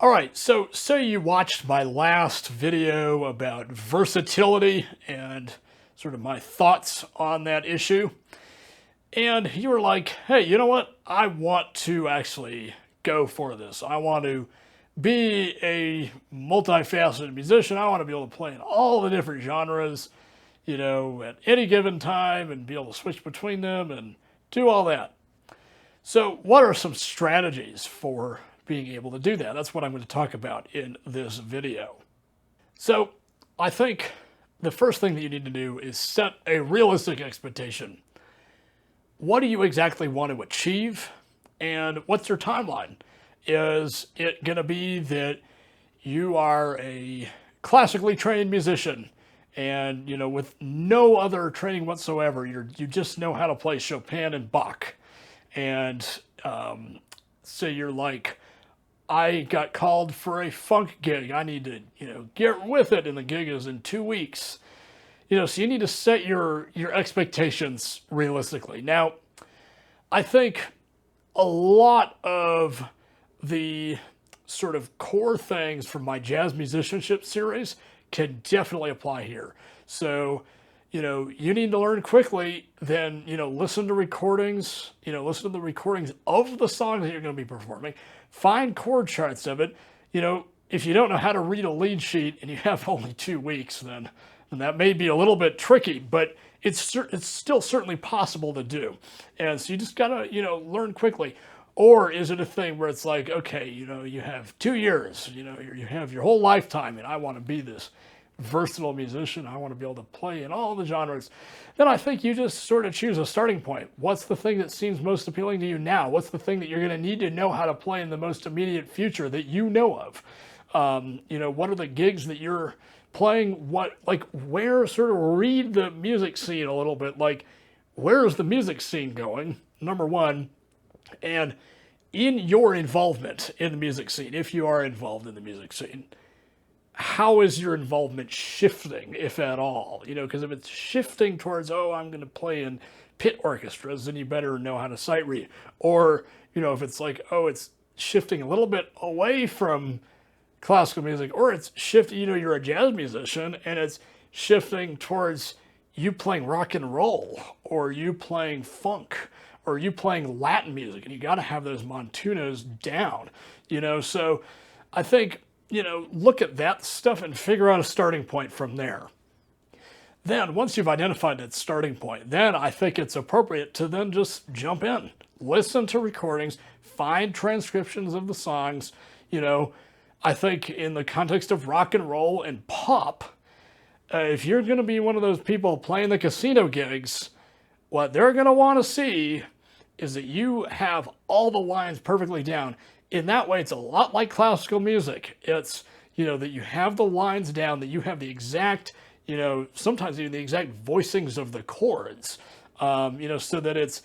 All right, so say you watched my last video about versatility and sort of my thoughts on that issue, and you were like, hey, you know what? I want to actually go for this. I want to be a multifaceted musician. I want to be able to play in all the different genres, at any given time and be able to switch between them and do all that. So, what are some strategies for being able to do that? That's what I'm going to talk about in this video. So, I think the first thing that you need to do is set a realistic expectation. What do you exactly want to achieve, and what's your timeline? Is it going to be that you are a classically trained musician and, with no other training whatsoever, you just know how to play Chopin and Bach? And say you're like, I got called for a funk gig. I need to, get with it, and the gig is in 2 weeks. So you need to set your expectations realistically. Now, I think a lot of the sort of core things from my jazz musicianship series can definitely apply here. So, you need to learn quickly, then, listen to recordings, listen to the recordings of the songs that you're going to be performing, find chord charts of it. If you don't know how to read a lead sheet and you have only 2 weeks, then that may be a little bit tricky, but it's still certainly possible to do. And so you just got to, learn quickly. Or is it a thing where it's like, okay, you have 2 years, you have your whole lifetime, and I want to be this versatile musician. I want to be able to play in all the genres. Then I think you just sort of choose a starting point. What's the thing that seems most appealing to you now? What's the thing that you're going to need to know how to play in the most immediate future that you know of? What are the gigs that you're playing? Where sort of read the music scene a little bit? Like, where is the music scene going? Number one. And in your involvement in the music scene, if you are involved in the music scene, how is your involvement shifting, if at all? Because if it's shifting towards, I'm going to play in pit orchestras, then you better know how to sight read. Or, if it's like, it's shifting a little bit away from classical music, or it's shifting, you're a jazz musician and it's shifting towards you playing rock and roll, or you playing funk, or you playing Latin music, and you got to have those montunos down, So I think, look at that stuff and figure out a starting point from there. Then, once you've identified that starting point, then I think it's appropriate to then just jump in, listen to recordings, find transcriptions of the songs. I think in the context of rock and roll and pop, if you're going to be one of those people playing the casino gigs, what they're going to want to see is that you have all the lines perfectly down. In that way, it's a lot like classical music. It's, that you have the lines down, that you have the exact, sometimes even the exact voicings of the chords, so that it's,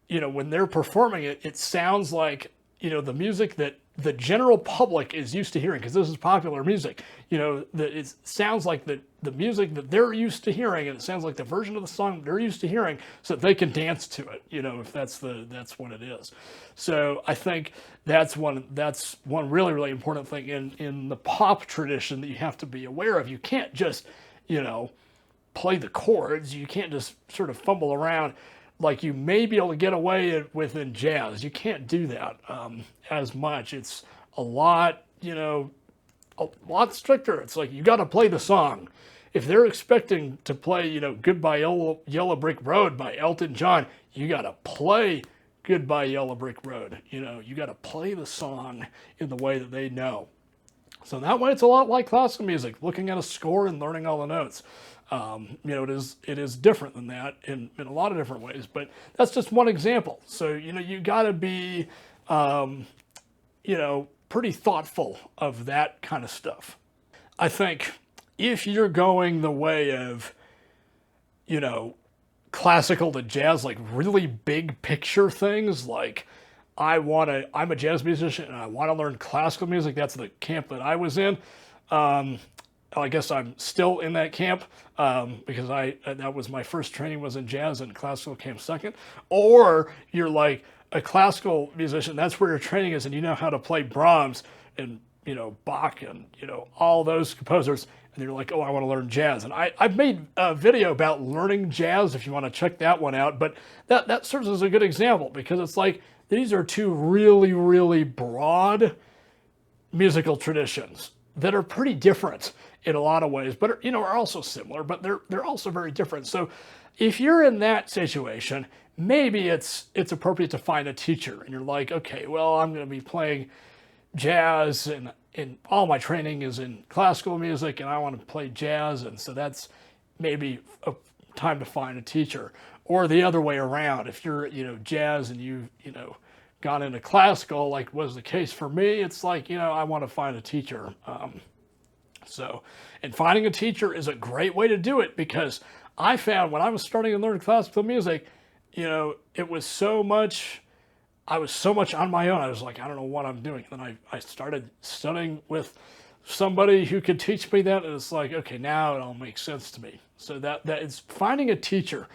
when they're performing it, it sounds like, the music that the general public is used to hearing, because this is popular music, that it sounds like the music that they're used to hearing, and it sounds like the version of the song they're used to hearing, so that they can dance to it, if that's what it is. So I think that's one really, really important thing in the pop tradition that you have to be aware of. You can't just, play the chords. You can't just sort of fumble around like you may be able to get away with in jazz. You can't do that as much. It's a lot, a lot stricter. It's like you got to play the song. If they're expecting to play, Goodbye Yellow Brick Road by Elton John, you got to play Goodbye Yellow Brick Road. You got to play the song in the way that they know. So that way it's a lot like classical music, looking at a score and learning all the notes. It is different than that in a lot of different ways, but that's just one example. So, you got to be, pretty thoughtful of that kind of stuff. I think if you're going the way of, classical to jazz, like really big picture things, like I'm a jazz musician and I want to learn classical music. That's the camp that I was in. I guess I'm still in that camp because that was my first training was in jazz, and classical came second. Or you're like a classical musician, that's where your training is, and you know how to play Brahms, and Bach and, all those composers, and you're like, oh, I want to learn jazz. And I've made a video about learning jazz if you want to check that one out, but that serves as a good example because it's like, these are two really, really broad musical traditions that are pretty different in a lot of ways, but are also similar, but they're also very different. So if you're in that situation, maybe it's appropriate to find a teacher, and you're like, okay, well, I'm going to be playing jazz, and all my training is in classical music, and I want to play jazz, and so that's maybe a time to find a teacher. Or the other way around, if you're jazz and you've gone into classical, like was the case for me, it's like I want to find a teacher. And finding a teacher is a great way to do it, because I found when I was starting to learn classical music, it was so much. I was so much on my own. I was like, I don't know what I'm doing. Then I started studying with somebody who could teach me that, and it's like, okay, now it all makes sense to me. So that is finding a teacher,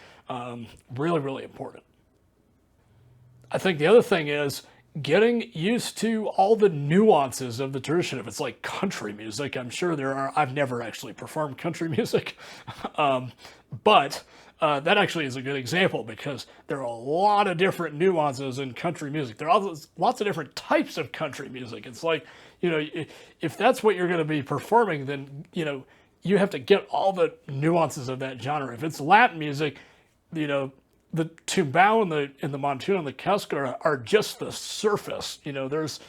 really, really important. I think the other thing is getting used to all the nuances of the tradition. If it's like country music, I'm sure there are. I've never actually performed country music, but that actually is a good example, because there are a lot of different nuances in country music. There are lots of different types of country music. It's like, if that's what you're going to be performing, then, you have to get all the nuances of that genre. If it's Latin music, the tumbao and the montuna and the cascara are just the surface. There's,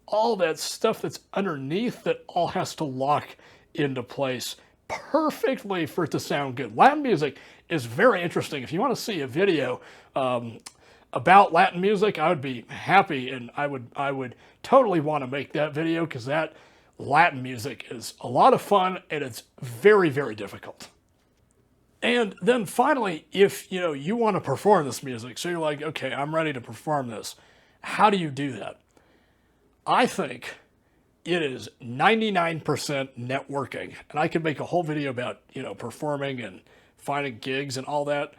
all that stuff that's underneath that all has to lock into place perfectly for it to sound good. Latin music is very interesting. If you want to see a video about Latin music, I would be happy, and I would totally want to make that video, because that Latin music is a lot of fun, and it's very, very difficult. And then finally, if you want to perform this music, so you're like, okay, I'm ready to perform this, how do you do that? I think it is 99% networking. And I could make a whole video about, performing and finding gigs and all that.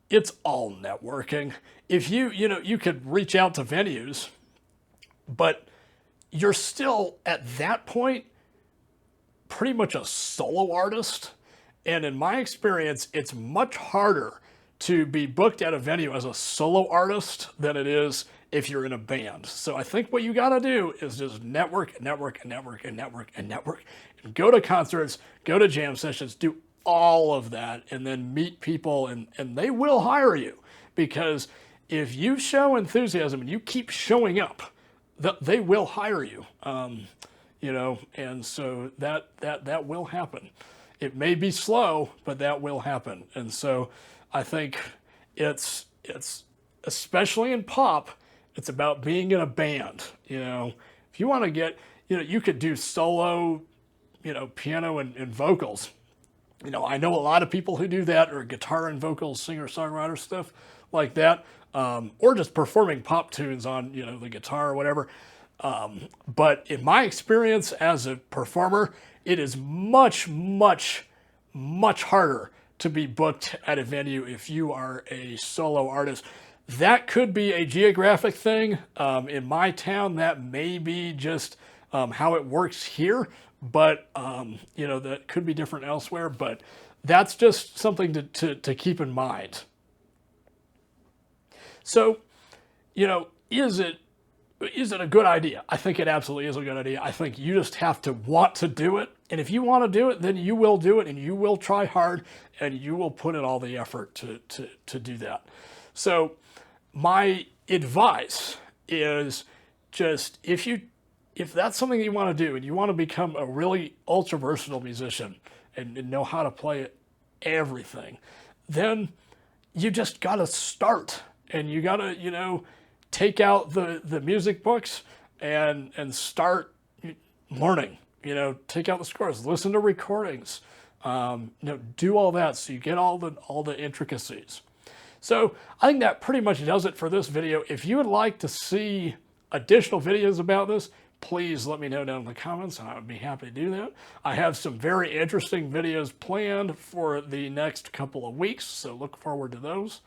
It's all networking. If you could reach out to venues, but you're still at that point pretty much a solo artist. And in my experience, it's much harder to be booked at a venue as a solo artist than it is if you're in a band. So I think what you got to do is just network and network and network and network and network, and go to concerts, go to jam sessions, do all of that, and then meet people, and they will hire you, because if you show enthusiasm and you keep showing up, they will hire you. And so that will happen. It may be slow, but that will happen. And so I think it's especially in pop, it's about being in a band. If you want to get, you could do solo, piano and vocals. I know a lot of people who do that, or guitar and vocals, singer-songwriter stuff like that, or just performing pop tunes on, the guitar or whatever. But in my experience as a performer, it is much, much, much harder to be booked at a venue if you are a solo artist. That could be a geographic thing. In my town, that may be just how it works here, but that could be different elsewhere. But that's just something to keep in mind. So, is it a good idea? I think it absolutely is a good idea. I think you just have to want to do it. And if you want to do it, then you will do it, and you will try hard, and you will put in all the effort to do that. So my advice is just, if that's something you want to do, and you want to become a really ultra versatile musician and know how to play everything, then you just got to start, and you got to, take out the music books and start learning. Take out the scores, listen to recordings, do all that, so you get all the intricacies. So I think that pretty much does it for this video. If you would like to see additional videos about this, please let me know down in the comments, and I would be happy to do that. I have some very interesting videos planned for the next couple of weeks, so look forward to those.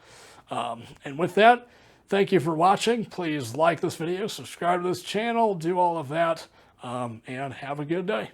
And with that, thank you for watching. Please like this video, subscribe to this channel, do all of that. and have a good day.